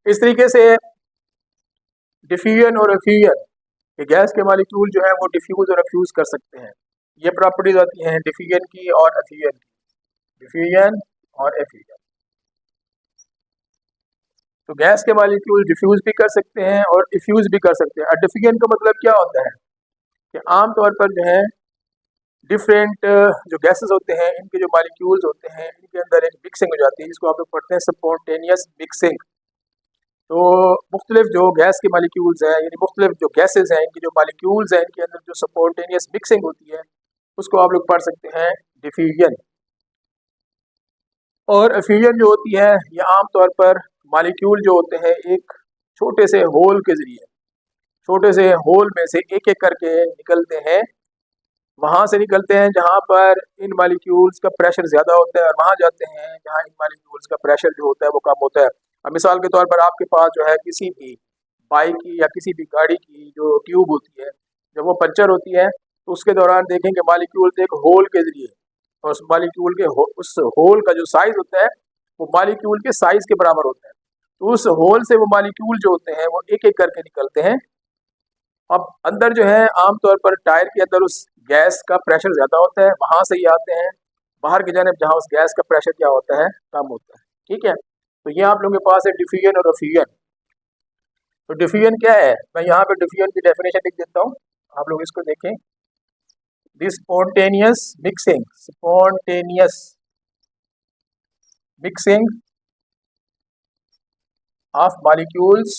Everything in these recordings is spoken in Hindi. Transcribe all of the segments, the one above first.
इस तरीके से डिफ्यूजन और एफ्यूजन, कि गैस के मॉलिक्यूल जो है वो डिफ्यूज और एफ्यूज कर सकते हैं। ये प्रॉपर्टीज आती हैं डिफ्यूजन की और एफ्यूजन की, डिफ्यूजन और एफ्यूजन। तो गैस के मॉलिक्यूल डिफ्यूज भी कर सकते हैं और इफ्यूज भी कर सकते हैं। और डिफ्यूजन का मतलब क्या होता है कि आमतौर पर जो है डिफरेंट जो गैसेस होते हैं इनके जो मॉलिक्यूल्स होते हैं इनके अंदर एक मिक्सिंग हो जाती है, जिसको आप लोग पढ़ते हैं स्पॉन्टेनियस मिक्सिंग। तो मुख्तलिफ जो गैस के मॉलिक्यूल्स हैं, यानी मुख्तलिफ जो गैसेस हैं इनकी जो मॉलिक्यूल्स हैं इनके अंदर जो स्पॉन्टेनियस मिक्सिंग होती है उसको आप लोग पढ़ सकते हैं डिफ्यूजन। और एफ्यूजन जो होती है ये आमतौर पर मॉलिक्यूल जो होते हैं एक छोटे से होल के ज़रिए, छोटे से होल में से एक एक करके निकलते हैं, वहाँ से निकलते हैं जहाँ पर इन मॉलिक्यूल्स का प्रेशर ज़्यादा होता है और वहाँ जाते हैं जहाँ इन मॉलिक्यूल्स का प्रेशर जो होता है वो कम होता है। अब मिसाल के तौर पर आपके पास जो है किसी भी बाइक की या किसी भी गाड़ी की जो ट्यूब होती है, जब वो पंचर होती है तो उसके दौरान देखेंगे मॉलिक्यूल्स एक होल के ज़रिए, और उस मॉलिक्यूल के उस होल का जो साइज़ होता है वो मॉलिक्यूल के साइज़ के बराबर होता है। तो उस होल से वो मॉलिक्यूल जो होते हैं वो एक एक करके निकलते हैं। अब अंदर जो है आमतौर पर टायर के अंदर उस गैस का प्रेशर ज़्यादा होता है, वहाँ से ये आते हैं बाहर की जानिब जहाँ उस गैस का प्रेशर क्या होता है, कम होता है। ठीक है, तो ये आप लोगों के पास है डिफ्यूजन और एफ्यूजन। तो डिफ्यूजन क्या है, मैं यहाँ पे डिफ्यूजन की डेफिनेशन लिख देता हूँ, आप लोग इसको देखें। This spontaneous mixing, spontaneous mixing of molecules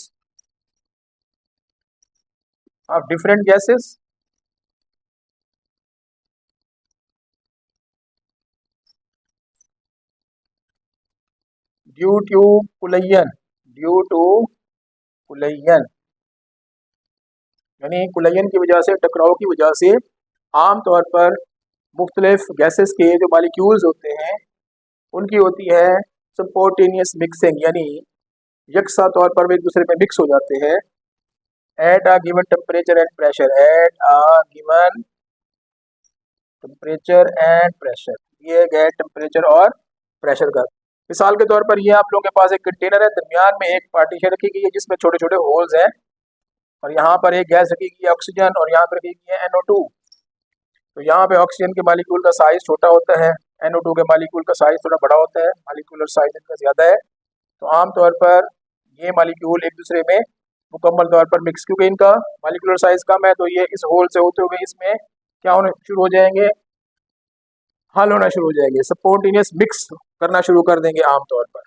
of different gases due to collision, due to collision, यानी collision की वजह से, टकराव की वजह से आमतौर पर मुख्तलिफ गैसेस के जो मॉलिक्यूल्स होते हैं उनकी होती है स्पॉन्टेनियस मिक्सिंग, यानी यकसा तौर पर वे एक दूसरे में मिक्स हो जाते हैं at a given temperature and pressure, at a given temperature and pressure, दिए गए टेम्परेचर और प्रेशर का। मिसाल के तौर पर ये आप लोगों के पास एक कंटेनर है, दरमियान में एक पार्टीशन रखी गई है जिसमें छोटे छोटे होल्स हैं, और यहाँ पर एक गैस रखी गई है ऑक्सीजन और यहाँ पर रखी गई है NO2। तो यहाँ पे ऑक्सीजन के मालिक्यूल का साइज छोटा होता है, NO2 के मालिक्यूल का साइज थोड़ा बड़ा होता है, मालिक्यूलर साइज इनका ज़्यादा है। तो आमतौर पर ये मालिक्यूल एक दूसरे में मुकम्मल तौर पर मिक्स, क्योंकि इनका मालिक्यूलर साइज कम है तो ये इस होल से होते हुए इसमें क्या होने शुरू हो जाएंगे, हल होना शुरू हो जाएंगे, स्पॉन्टेनियस मिक्स करना शुरू कर देंगे आमतौर पर।